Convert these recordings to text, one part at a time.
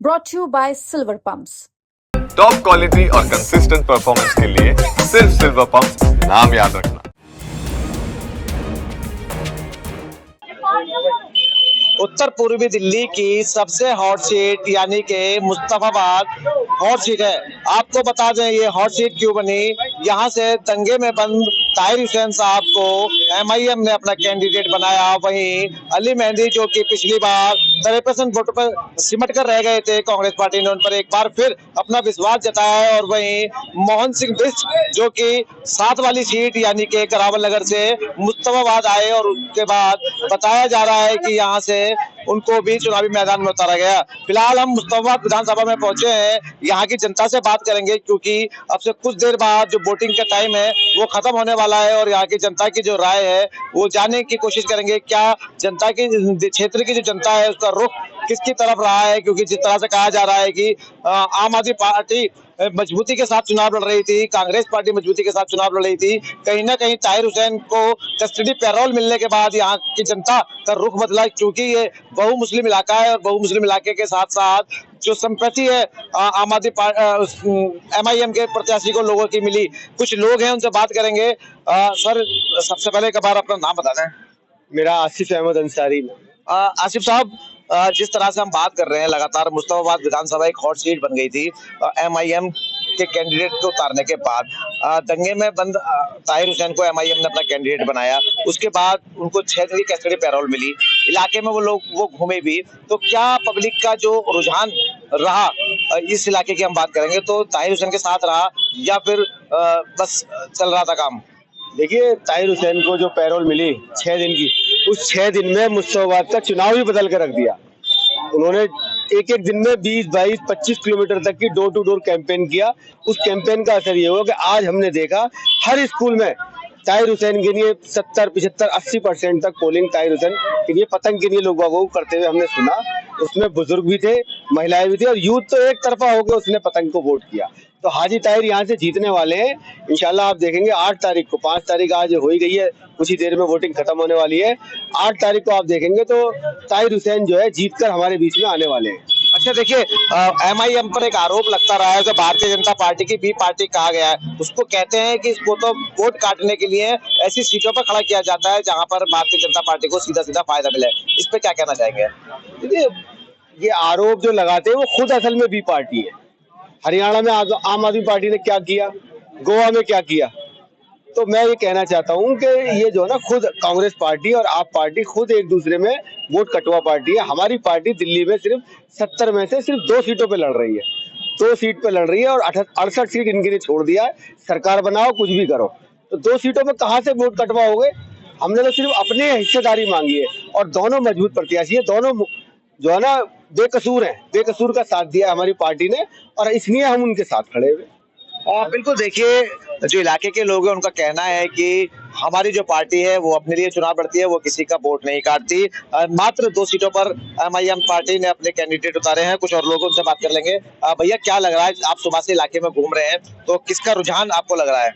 brought to you by Silver Pumps. Top quality और consistent performance के लिए सिर्फ सिल्वर पंप्स नाम याद रखना। उत्तर पूर्वी दिल्ली की सबसे हॉट सीट यानी कि मुस्तफाबाद हॉट सीट है। आपको बता दें ये हॉट सीट क्यों बनी। यहाँ से दंगे में बंद ताहिर हुसैन साहब को एमआईएम ने अपना कैंडिडेट बनाया। वहीं अली मेहंदी जो कि पिछली बार 53% वोटों पर सिमट कर रह गए थे, कांग्रेस पार्टी ने उन पर एक बार फिर अपना विश्वास जताया है। और वहीं मोहन सिंह बिष्ट जो कि 7 वाली सीट यानी कि करावल नगर से मुस्तफाबाद आए और उसके बाद बताया जा रहा है कि यहाँ से उनको भी चुनावी मैदान में उतारा गया। फिलहाल हम मुस्तफाबाद विधानसभा में पहुंचे हैं, यहाँ की जनता से बात करेंगे क्योंकि अब से कुछ देर बाद जो वोटिंग का टाइम है वो खत्म होने वाला है और यहाँ की जनता की जो राय है वो जानने की कोशिश करेंगे। क्या जनता की क्षेत्र की जो जनता है उसका रुख किसकी तरफ रहा है, क्योंकि जिस तरह से कहा जा रहा है कि आम आदमी पार्टी मजबूती के साथ चुनाव लड़ रही थी, कांग्रेस पार्टी मजबूती के साथ चुनाव लड़ रही थी, कहीं ना कहीं ताहिर हुसैन को कस्टडी पैरोल मिलने के बाद यहाँ की जनता का रुख बदला, क्योंकि ये बहु मुस्लिम इलाका है और बहु मुस्लिम इलाके के साथ साथ जो संपत्ति है आम आदमी एमआईएम के प्रत्याशी को लोगों की मिली। कुछ लोग हैं उनसे बात करेंगे। सर सबसे पहले एक बार अपना नाम बता दें। मेरा आसिफ अहमद अंसारी। आसिफ साहब, जिस तरह से हम बात कर रहे हैं लगातार मुस्तफाबाद विधानसभा एक हॉट सीट बन गई थी एमआईएम के कैंडिडेट को उतारने के बाद। दंगे में बंद ताहिर हुसैन को एमआईएम ने अपना कैंडिडेट बनाया, उसके बाद उनको 6 दिन की कस्टडी पैरोल मिली, इलाके में वो घूमे भी। तो क्या पब्लिक का जो रुझान रहा इस इलाके की हम बात करेंगे तो ताहिर हुसैन के साथ रहा या फिर बस चल रहा था काम? देखिए, ताहिर हुसैन को जो पैरोल मिली 6 दिन की, उस 6 दिन में मुस्तफाबाद का चुनाव ही बदल कर रख दिया। उन्होंने एक दिन में 20, 22, 25 किलोमीटर तक की डोर टू डोर कैंपेन किया। उस कैंपेन का असर ये हुआ कि आज हमने देखा हर स्कूल में ताहिर हुसैन के लिए 70, 75, 80% तक पोलिंग ताहिर हुसैन के लिए पतंग के लिए लोगों को करते हुए हमने सुना। उसमें बुजुर्ग भी थे, महिलाएं भी थी और यूथ तो एक तरफा होकर उसने पतंग को वोट किया। तो हाजी ताहिर यहाँ से जीतने वाले हैं इंशाल्लाह। आप देखेंगे 8 तारीख को, 5 तारीख आज हो ही गई है, कुछ ही देर में वोटिंग खत्म होने वाली है। 8 तारीख को आप देखेंगे तो ताहिर हुसैन जो है जीतकर हमारे बीच में आने वाले हैं। अच्छा देखिए, एमआईएम पर एक आरोप लगता रहा है कि भारतीय जनता पार्टी की बी पार्टी कहा गया है। उसको कहते हैं कि इसको तो वोट काटने के लिए ऐसी सीटों पर खड़ा किया जाता है जहां पर भारतीय जनता पार्टी को सीधा सीधा फायदा मिले। इस पे क्या कहना चाहेंगे? देखिए, ये आरोप जो लगाते हैं वो खुद असल में बी पार्टी है। हरियाणा में आम आदमी पार्टी ने क्या किया, गोवा में क्या किया। तो मैं ये कहना चाहता हूँ कि ये जो है ना, खुद कांग्रेस पार्टी और आप पार्टी खुद एक दूसरे में वोट कटवा पार्टी है। हमारी पार्टी दिल्ली में सिर्फ 70 में से सिर्फ 2 सीटों पे लड़ रही है, 2 सीट पे लड़ रही है और 68 सीट इनके लिए छोड़ दिया है। सरकार बनाओ, कुछ भी करो, तो 2 सीटों पे कहाँ से वोट कटवाओगे? हमने तो सिर्फ अपनी हिस्सेदारी मांगी है और दोनों मजबूत प्रत्याशी है, दोनों जो है ना बेकसूर है, बेकसूर का साथ दिया हमारी पार्टी ने और इसलिए हम उनके साथ खड़े हुए। बिल्कुल, देखिए जो इलाके के लोग हैं उनका कहना है कि हमारी जो पार्टी है वो अपने लिए चुनाव लड़ती है, वो किसी का वोट नहीं काटती। मात्र 2 सीटों पर एमआईएम पार्टी ने अपने कैंडिडेट उतारे हैं। कुछ और लोगों से बात कर लेंगे। भैया क्या लग रहा है, आप सुबह से इलाके में घूम रहे हैं तो किसका रुझान आपको लग रहा है?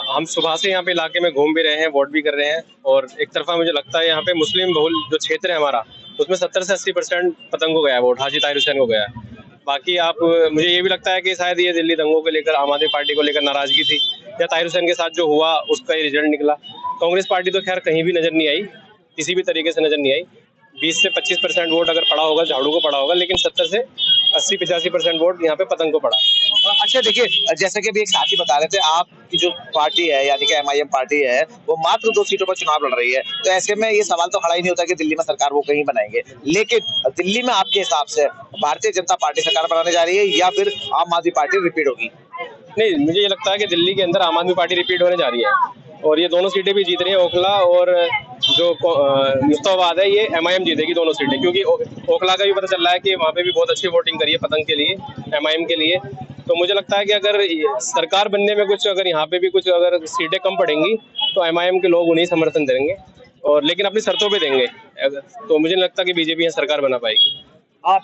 हम सुबह से यहाँ पे इलाके में घूम भी रहे हैं, वोट भी कर रहे हैं और एक तरफा मुझे लगता है यहाँ पे मुस्लिम बहुल जो क्षेत्र है हमारा, उसमें 70 से 80% पतंग को गया है वोट, हाजी ताहिर हुसैन को गया है। बाकी मुझे ये भी लगता है कि शायद ये दिल्ली दंगों को लेकर आम आदमी पार्टी को लेकर नाराजगी थी या ताहिर हुसैन के साथ जो हुआ उसका ही रिजल्ट निकला। कांग्रेस पार्टी तो खैर कहीं भी नजर नहीं आई, किसी भी तरीके से नजर नहीं आई। 20 से 25% वोट अगर पड़ा होगा झाड़ू को पड़ा होगा, लेकिन 70 से 80-85% वोट यहाँ पे पतंग को पड़ा। अच्छा देखिए, जैसे कि अभी एक साथी बता रहे थे, आपकी जो पार्टी है यानी कि एमआईएम पार्टी है वो मात्र 2 सीटों पर चुनाव लड़ रही है, तो ऐसे में ये सवाल तो खड़ा ही नहीं होता कि दिल्ली में सरकार वो कहीं बनाएंगे। लेकिन दिल्ली में आपके हिसाब से भारतीय जनता पार्टी सरकार बनाने जा रही है या फिर आम आदमी पार्टी रिपीट होगी? नहीं, मुझे ये लगता है कि दिल्ली के अंदर आम आदमी पार्टी रिपीट होने जा रही है और ये दोनों सीटें भी जीत रही है। ओखला और जो मुस्तफाबाद है ये एमआईएम जीतेगी दोनों सीटें, क्योंकि ओखला का भी पता चल रहा है कि वहाँ पे भी बहुत अच्छी वोटिंग करी है पतंग के लिए, एमआईएम के लिए। तो मुझे लगता है कि अगर सरकार बनने में कुछ, अगर यहाँ पे भी कुछ अगर सीटें कम पड़ेंगी तो एमआईएम के लोग उन्हें समर्थन देंगे और लेकिन अपनी शर्तों पे देंगे। तो मुझे नहीं लगता कि बीजेपी यहाँ सरकार बना पाएगी।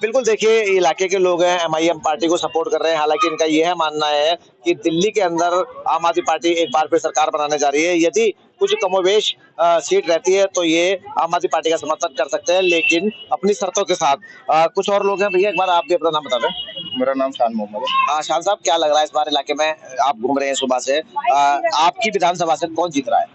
बिल्कुल, देखिए इलाके के लोग हैं एमआईएम पार्टी को सपोर्ट कर रहे हैं। हालांकि इनका यह मानना है कि दिल्ली के अंदर आम आदमी पार्टी एक बार फिर सरकार बनाने जा रही है। यदि कुछ कमोवेश सीट रहती है तो ये आम आदमी पार्टी का समर्थन कर सकते हैं, लेकिन अपनी शर्तों के साथ। कुछ और लोग हैं भैया, एक बार आप भी अपना नाम बता दें। मेरा नाम शान मोहम्मद है। शान साहब, क्या लग रहा है इस बार इलाके में, आप घूम रहे हैं सुबह से, आपकी विधानसभा से कौन जीत रहा है?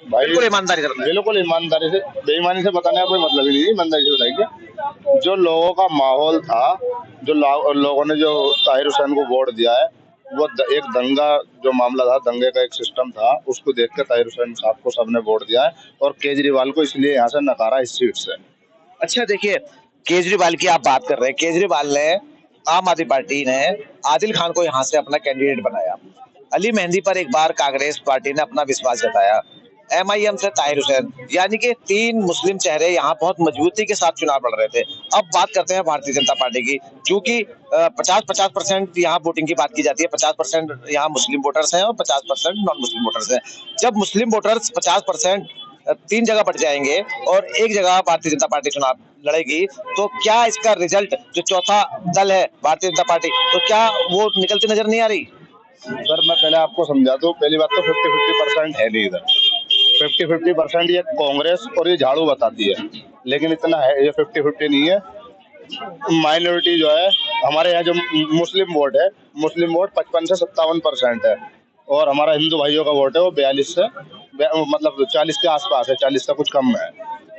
भाई बिल्कुल ईमानदारी से, बिल्कुल ईमानदारी से, बेईमानी से बताने का कोई मतलब ही नहीं है। ईमानदारी से बताइए, जो लोगों का माहौल था, जो लोगों ने जो ताहिर हुसैन को वोट दिया है, वो एक दंगा जो मामला था, दंगे का एक सिस्टम था, उसको देख के ताहिर हुसैन साहब को सबने वोट दिया है और केजरीवाल को इसलिए यहाँ से नकारा इस सीट से। अच्छा देखिए, केजरीवाल की आप बात कर रहे हैं, केजरीवाल ने, आम आदमी पार्टी ने आदिल खान को यहाँ से अपना कैंडिडेट बनाया, अली मेहंदी पर एक बार कांग्रेस पार्टी ने अपना विश्वास जताया, MIM से ताहिर हुसैन, यानी कि 3 मुस्लिम चेहरे यहाँ बहुत मजबूती के साथ चुनाव लड़ रहे थे। अब बात करते हैं भारतीय जनता पार्टी की, क्योंकि 50-50% यहाँ वोटिंग की बात की जाती है, 50% यहाँ मुस्लिम वोटर्स हैं और 50% नॉन मुस्लिम वोटर्स हैं। जब मुस्लिम वोटर्स 50% 3 जगह बढ़ जाएंगे और एक जगह भारतीय जनता पार्टी चुनाव लड़ेगी, तो क्या इसका रिजल्ट, जो चौथा दल है भारतीय जनता पार्टी, तो क्या वो निकलती नजर नहीं आ रही? सर मैं पहले आपको समझा दूं, पहली बात तो 50-50% है नहीं इधर। 50-50% ये कांग्रेस और ये झाड़ू बताती है, लेकिन इतना है, ये 50-50 नहीं है। माइनॉरिटी जो है हमारे यहाँ, जो मुस्लिम वोट है, मुस्लिम वोट 55 से 57% है और हमारा हिंदू भाइयों का वोट है वो 42 से मतलब 40 के आसपास है, 40 से कुछ कम है।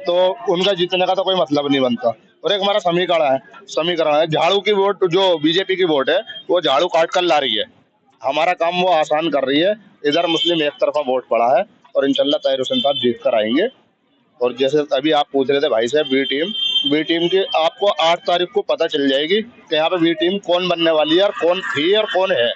तो उनका जीतने का तो कोई मतलब नहीं बनता। और एक हमारा समीकरण है, झाड़ू की वोट, जो बीजेपी की वोट है, वो झाड़ू काट कर ला रही है, हमारा काम वो आसान कर रही है। इधर मुस्लिम एक तरफा वोट पड़ा है और इंशाल्लाह ताहिर हुसैन साहब जीत कर आएंगे। और जैसे अभी आप पूछ रहे थे भाई साहब, बी टीम की आपको 8 तारीख को पता चल जाएगी कि यहाँ पे बी टीम कौन बनने वाली है और कौन थी और कौन है।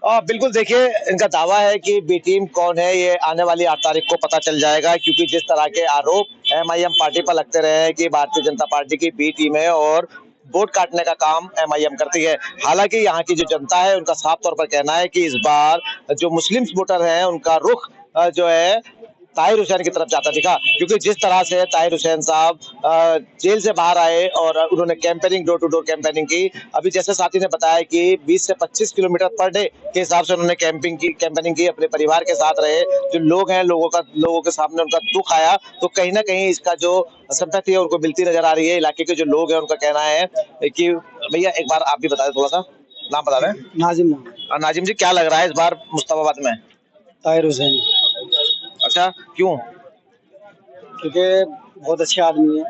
बिल्कुल, देखिए इनका दावा है कि बी टीम कौन है ये आने वाली 8 तारीख को पता चल जाएगा, क्योंकि जिस तरह के आरोप MIM पार्टी पर लगते रहे हैं कि भारतीय जनता पार्टी की बी टीम है और वोट काटने का काम MIM करती है। हालांकि यहाँ की जो जनता है उनका साफ तौर पर कहना है कि इस बार जो मुस्लिम वोटर हैं उनका रुख जो है ताहिर हुसैन की तरफ जाता दिखा, क्योंकि जिस तरह से ताहिर हुसैन साहब जेल से बाहर आए और उन्होंने campaigning, door to door campaigning की। अभी जैसे साथी ने बताया कि 20 से 25 किलोमीटर पर डे के हिसाब से उन्होंने कैंपेनिंग की, अपने परिवार के साथ रहे। जो लोग हैं, लोगों के सामने उनका दुख आया, तो कहीं ना कहीं इसका जो संपत्ति है उनको मिलती नजर आ रही है। इलाके के जो लोग हैं उनका कहना है कि भैया एक बार आप भी बता दें, थोड़ा सा नाम बता दें। नाजिम जी, क्या लग रहा है इस बार मुस्तफाबाद में? ताहिर हुसैन। अच्छा, क्यों? क्योंकि बहुत अच्छे आदमी है,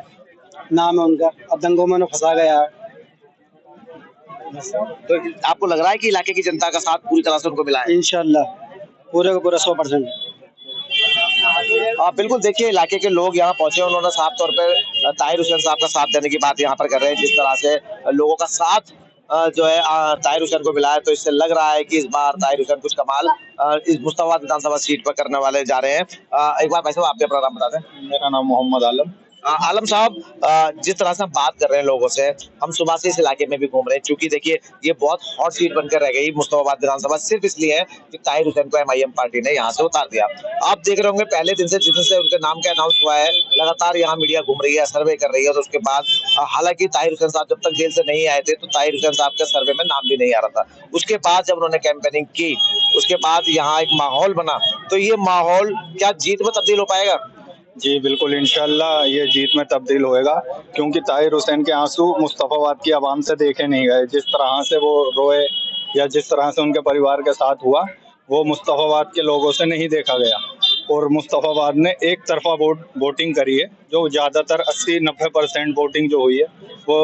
नाम है उनका, अब दंगों में उन्हें फंसा गया है। तो आपको लग रहा है कि इलाके की जनता का साथ पूरी तरह से उनको मिला है? इंशाल्लाह पूरे का पूरा 100%। बिल्कुल, देखिए इलाके के लोग यहाँ पहुंचे, उन्होंने साफ तौर पर ताहिर हुसैन साहब का साथ देने की बात यहाँ पर कर रहे हैं। जिस तरह से लोगों का साथ जो है ताहिर हुसैन को मिला है, तो इससे लग रहा है कि इस बार ताहिर हुसैन कुछ कमाल इस मुस्तफाबाद विधानसभा सीट पर करने वाले जा रहे हैं। एक बार भाई साहब आप भी अपना नाम बता दें। मेरा नाम मोहम्मद आलम। आलम साहब, जिस तरह से हम बात कर रहे हैं लोगों से, हम सुबह से इस इलाके में भी घूम रहे हैं, क्योंकि देखिए ये बहुत हॉट सीट बनकर रह गई मुस्तफाबाद विधानसभा, सिर्फ इसलिए कि ताहिर हुसैन को MIM पार्टी ने यहाँ से उतार दिया। आप देख रहे होंगे पहले दिन से, जिस दिन से उनके नाम का अनाउंस हुआ है, लगातार यहाँ मीडिया घूम रही है, सर्वे कर रही है। तो उसके बाद हालांकि ताहिर हुसैन साहब जब तक जेल से नहीं आए थे, तो ताहिर हुसैन साहब के सर्वे में नाम भी नहीं आ रहा था। उसके बाद जब उन्होंने कैंपेनिंग की, उसके बाद यहाँ एक माहौल बना, तो ये माहौल क्या जीत में तब्दील हो पाएगा? जी बिल्कुल, इंशाल्लाह ये जीत में तब्दील होएगा, क्योंकि ताहिर हुसैन के आंसू मुस्तफाबाद की आवाम से देखे नहीं गए। जिस तरह से वो रोए या जिस तरह से उनके परिवार के साथ हुआ, वो मुस्तफाबाद के लोगों से नहीं देखा गया। और मुस्तफाबाद ने एक तरफा वोटिंग करी है, जो ज़्यादातर 80-90% वोटिंग जो हुई है वो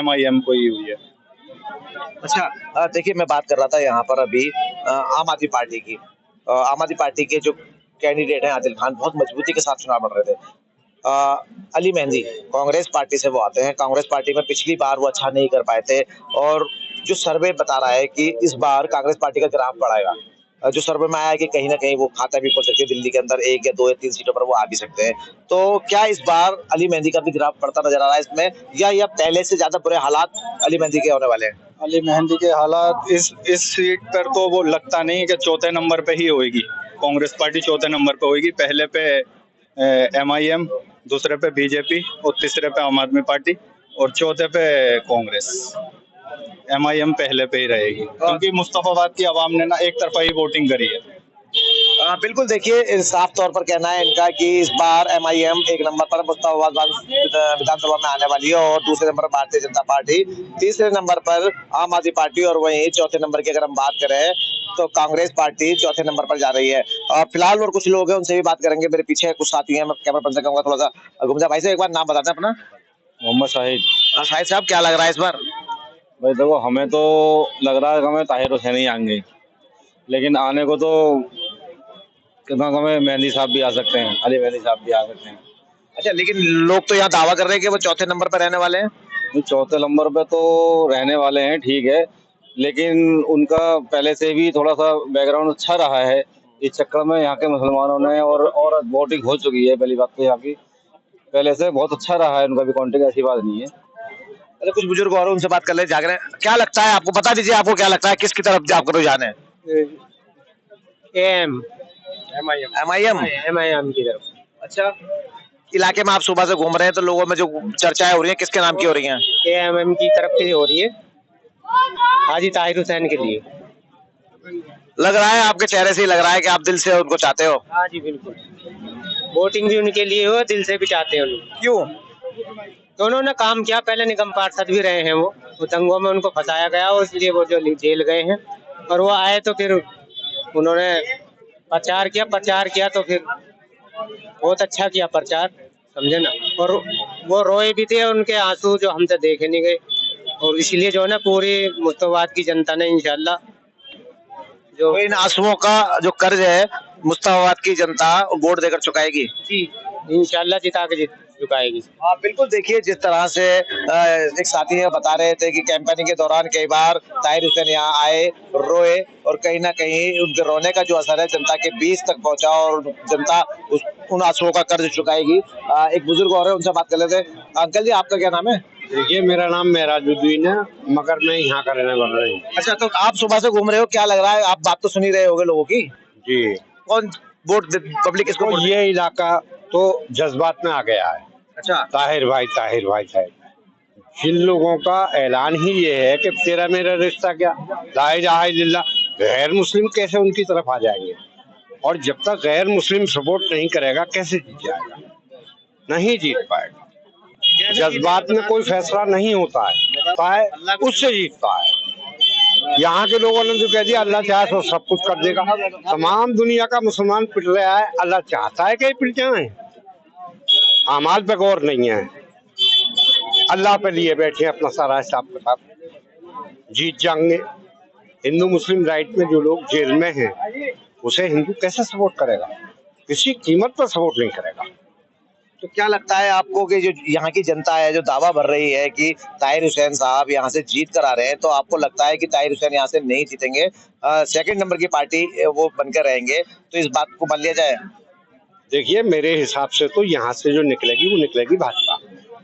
MIM को ही हुई है। अच्छा, देखिए मैं बात कर रहा था यहाँ पर अभी आम आदमी पार्टी की। आम आदमी पार्टी के जो कैंडिडेट हैं आदिल खान, बहुत मजबूती के साथ चुनाव लड़ रहे थे। अली मेहंदी कांग्रेस पार्टी से वो आते हैं, कांग्रेस पार्टी में पिछली बार वो अच्छा नहीं कर पाए थे, और जो सर्वे बता रहा है कि इस बार कांग्रेस पार्टी का ग्राफ बढ़ाएगा। जो सर्वे में आया है कि कहीं ना कहीं वो खाता भी खोल सकते हैं, दिल्ली के अंदर 1 या 2 या 3 सीटों पर वो आ भी सकते हैं। तो क्या इस बार अली मेहंदी का भी ग्राफ बढ़ता नजर आ रहा है इसमें, या पहले से ज्यादा बुरे हालात अली मेहंदी के होने वाले हैं? अली मेहंदी के हालात इस सीट पर तो वो लगता नहीं है कि चौथे नंबर पे ही होगी। कांग्रेस पार्टी चौथे नंबर पे होगी, पहले पे MIM, दूसरे पे बीजेपी और तीसरे पे आम आदमी पार्टी और चौथे पे कांग्रेस। MIM पहले पे ही रहेगी, क्योंकि मुस्तफाबाद की आवाम ने ना एक तरफा ही वोटिंग करी है। बिल्कुल देखिए साफ तौर पर कहना है इनका कि इस बार MIM एक नंबर पर मुस्तफाबाद विधानसभा में आने वाली है और दूसरे नंबर पर भारतीय जनता पार्टी, तीसरे नंबर पर आम आदमी पार्टी और वहीं चौथे नंबर की अगर हम बात करें तो कांग्रेस पार्टी चौथे नंबर पर जा रही है। फिलहाल और कुछ लोग हैं उनसे भी बात करेंगे। मेरे पीछे कुछ साथी हैं, मैं कैमरा पर्सन कहूंगा थोड़ा सा घूम जा। भाई से एक बार नाम बताते हैं अपना। मोहम्मद शाहिद। शाहिद साहब क्या लग रहा है इस बार? भाई देखो, हमें तो लग रहा है कि हमें ताहिर हुसैन ही आएंगे, लेकिन आने को तो कितना हमें मेहंदी साहब भी आ सकते हैं, अली मेहंदी साहब भी आ सकते हैं। अच्छा, लेकिन लोग तो यहाँ दावा कर रहे हैं कि वो चौथे नंबर पर रहने वाले हैं। चौथे नंबर पे तो रहने वाले हैं, ठीक है, लेकिन उनका पहले से भी थोड़ा सा बैकग्राउंड अच्छा रहा है। इस चक्कर में यहाँ के मुसलमानों ने और वोटिंग हो चुकी है। पहली बात तो यहाँ की पहले से बहुत अच्छा रहा है उनका भी काउंटिंग, ऐसी बात नहीं है। अरे कुछ बुजुर्ग और उनसे बात कर ले जाग रहे हैं। क्या लगता है आपको, बता दीजिए आपको क्या लगता है किसकी तरफ आपको रुझान है? MIM की तरफ। अच्छा, इलाके में आप सुबह से घूम रहे हैं तो लोगों में जो चर्चाएं हो रही हैं किसके नाम की हो रही हैं? MIM की तरफ से हो रही है, हाजी ताहिर हुसैन के लिए। लग रहा है आपके चेहरे से ही लग रहा है कि आप दिल से उनको चाहते हो। हाँ जी बिल्कुल, वोटिंग भी उनके लिए हो, दिल से भी चाहते हैं उनको। क्यों? तो उन्होंने काम किया, पहले निगम पार्षद भी रहे हैं वो दंगों में उनको फंसाया गया और इसलिए वो जो जेल गए हैं, और वो आए तो फिर उन्होंने प्रचार किया तो फिर बहुत अच्छा किया प्रचार, समझे ना। और वो रोए भी थे, उनके आंसू जो हमसे देखे नहीं गए, और इसलिए जो है ना पूरी मुस्तफाबाद की जनता ने इंशाल्लाह जो इन आंसुओं का जो कर्ज है मुस्तफाबाद की जनता वोट देकर चुकाएगी। जी इंशाल्लाह जिता के चुकाएगी। हाँ बिल्कुल, देखिए जिस तरह से एक साथी है बता रहे थे कि कैंपेनिंग के दौरान कई बार ताहिर हुसैन यहाँ आए, रोए, और कहीं ना कहीं उनके रोने का जो असर है जनता के बीच तक पहुंचा और जनता उन आंसुओं का कर्ज चुकाएगी। एक बुजुर्ग और है, उनसे बात कर लेते हैं। अंकल जी, आपका क्या नाम है? देखिए, मेरा नाम मेराजुद्दीन है, मगर मैं यहाँ का रहने वाला नहीं। अच्छा, तो आप सुबह से घूम रहे हो, क्या लग रहा है? आप बात तो सुन ही रहे होगे लोगों की। जी, कौन वोट पब्लिक इसको? तो ये इलाका तो जज्बात में आ गया है। अच्छा, ताहिर भाई जिन लोगों का ऐलान ही ये है कि तेरा मेरा रिश्ता क्या, ला इलाहा इल्लल्लाह, गैर मुस्लिम कैसे उनकी तरफ आ जाएंगे? और जब तक गैर मुस्लिम सपोर्ट नहीं करेगा कैसे जीत जाएगा? नहीं जीत पाएगा। जज्बात में कोई फैसला नहीं होता है, उससे जीतता है। यहाँ के लोगों ने जो कह दिया अल्लाह चाहे तो सब कुछ कर देगा। तमाम दुनिया का मुसलमान पिट रहा है, अल्लाह चाहता है कि पिट जाए? अमाल पे गौर नहीं है, अल्लाह पे लिए बैठे अपना सारा हिसाब के साथ। जीत जाएंगे। हिंदू मुस्लिम राइट में जो लोग जेल में हैं उसे हिंदू कैसे सपोर्ट करेगा? किसी कीमत पर सपोर्ट नहीं करेगा। तो क्या लगता है आपको कि जो यहाँ की जनता है जो दावा भर रही है कि ताहिर हुसैन साहब यहाँ से जीत कर आ रहे हैं, तो आपको लगता है कि ताहिर हुसैन यहाँ से नहीं जीतेंगे, सेकंड नंबर की पार्टी वो बनकर रहेंगे, तो इस बात को मान लिया जाए? देखिए, मेरे हिसाब से तो यहाँ से जो निकलेगी वो निकलेगी भाजपा,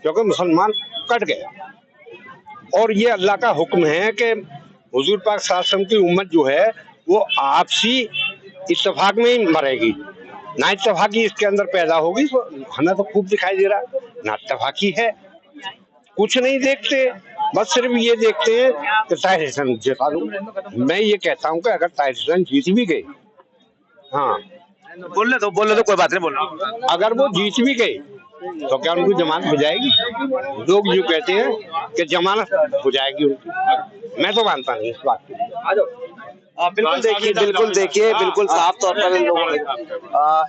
क्योंकि मुसलमान कट गया। और ये अल्लाह का हुक्म है कि हुजूर पाक सल्लल्लाहु अलैहि वसल्लम की उम्मत जो है वो आपसी इत्तेफाक में ही मरेगी, ना इत्तेफाकी इसके अंदर पैदा होगी। तो हमें तो खूब दिखाई दे रहा है ना इत्तेफाकी है, कुछ नहीं देखते, बस सिर्फ ये देखते हैं कि ताहिर हुसैन जिता दो। मैं ये कहता हूँ कि अगर ताहिर हुसैन जीत भी गई, हाँ बोलने दो कोई बात नहीं, बोलना। अगर वो जीत भी गई तो क्या उनकी जमानत हो जाएगी? लोग यूँ कहते हैं कि जमानत हो जाएगी उनकी, मैं तो मानता नहीं इस बात को। बिल्कुल देखिए बिल्कुल साफ तौर पर लोगों ने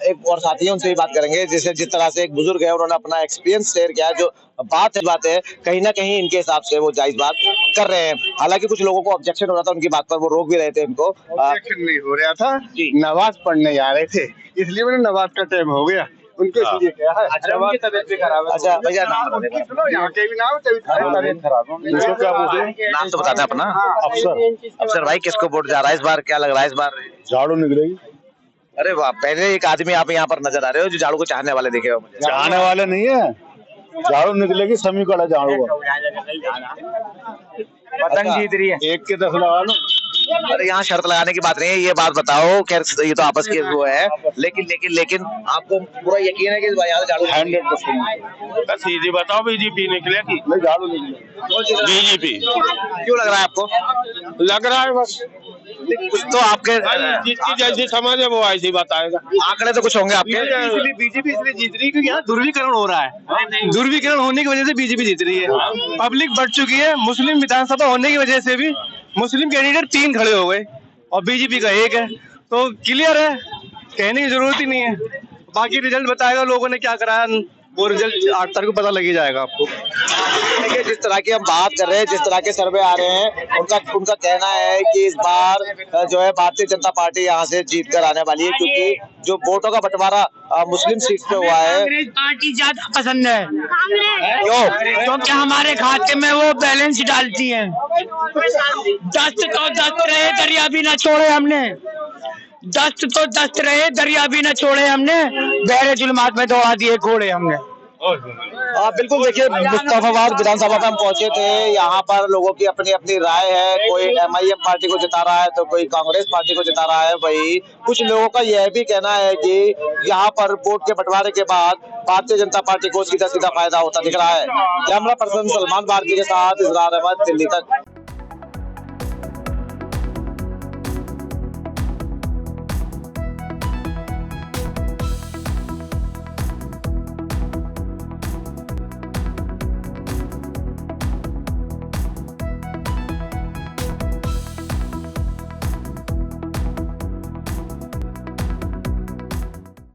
एक और साथी है उनसे भी बात करेंगे। जैसे जिस तरह से एक बुजुर्ग है उन्होंने अपना एक्सपीरियंस शेयर किया, जो बात है कहीं ना कहीं इनके हिसाब से वो जायज बात कर रहे हैं। हालांकि कुछ लोगों को ऑब्जेक्शन हो रहा था उनकी बात पर, वो रोक भी रहे थे इनको। ऑब्जेक्शन नहीं हो रहा था, नमाज पढ़ने जा रहे थे, इसलिए मैंने नमाज का टाइम हो गया उनके लिए क्या है। अच्छा, उनकी तबीयत भी खराब है। अच्छा भैया, सुनो यहाँ के भी नाम तबीयत खराब है। नाम तो बताते हैं अपना। अफसर भाई, किसको वोट जा रहा है इस बार? क्या लग रहा है इस बार झाड़ू निकलेगी? अरे वाह, पहले एक आदमी आप यहाँ पर नजर आ रहे हो जो झाड़ू को चाहने वाले दिखे हो मुझे। चाहने वाले नहीं है, झाड़ू निकलेगी, समीकड़ा झाड़ू पतंग जीत रही है। 1 के 10 लगा लो। अरे यहाँ शर्त लगाने की बात नहीं है, ये बात बताओ, खैर ये तो आपस की वो है, लेकिन आपको पूरा यकीन है कि इस बार यहाँ झाड़ू? 100%। सीधी बताओ, बीजेपी निकलेगी? नहीं, झाड़ू निकलेगी। बीजेपी। क्यों लग रहा है आपको? लग रहा है बस कुछ तो आपके जिसकी जैसी समझ है वो ऐसी बताएगा। आंकड़े तो कुछ होंगे आपके। बीजेपी इसलिए जीत रही है क्योंकि यहाँ ध्रुवीकरण हो रहा है। ध्रुवीकरण होने की वजह से बीजेपी जीत रही है। पब्लिक बढ़ चुकी है। मुस्लिम विधानसभा होने की वजह से भी मुस्लिम कैंडिडेट 3 खड़े हो गए और बीजेपी का 1 है, तो क्लियर है, कहने की जरूरत ही नहीं है। बाकी रिजल्ट बताएगा लोगों ने क्या कराया, वो रिजल्ट 8 तारीख को पता लग ही जाएगा आपको। देखिए, जिस तरह की हम बात कर रहे हैं, जिस तरह के सर्वे आ रहे हैं, उनका कहना है कि इस बार जो है भारतीय जनता पार्टी यहाँ से जीत कर आने वाली है, क्योंकि जो वोटों का बंटवारा मुस्लिम सीट पे हुआ है। कांग्रेस पार्टी ज्यादा पसंद है। क्यों? क्योंकि हमारे खाते में वो बैलेंस डालती है। दस्त तो दस्त रहे, दरिया भी न छोड़े हमने। दस्त तो दस्त रहे, दरिया भी न छोड़े हमने। बहरे जुल्मात में दौड़ा दिए घोड़े हमने। बिल्कुल, देखिए, मुस्तफाबाद विधानसभा में हम पहुंचे थे। यहाँ पर लोगों की अपनी अपनी राय है। कोई MIM पार्टी को जिता रहा है तो कोई कांग्रेस पार्टी को जिता रहा है। वही कुछ लोगों का यह भी कहना है कि यहाँ पर वोट के बंटवारे के बाद भारतीय जनता पार्टी को सीधा सीधा फायदा होता दिख रहा है। कैमरा पर्सन सलमान भारती के साथ इजरार अहमद, दिल्ली तक।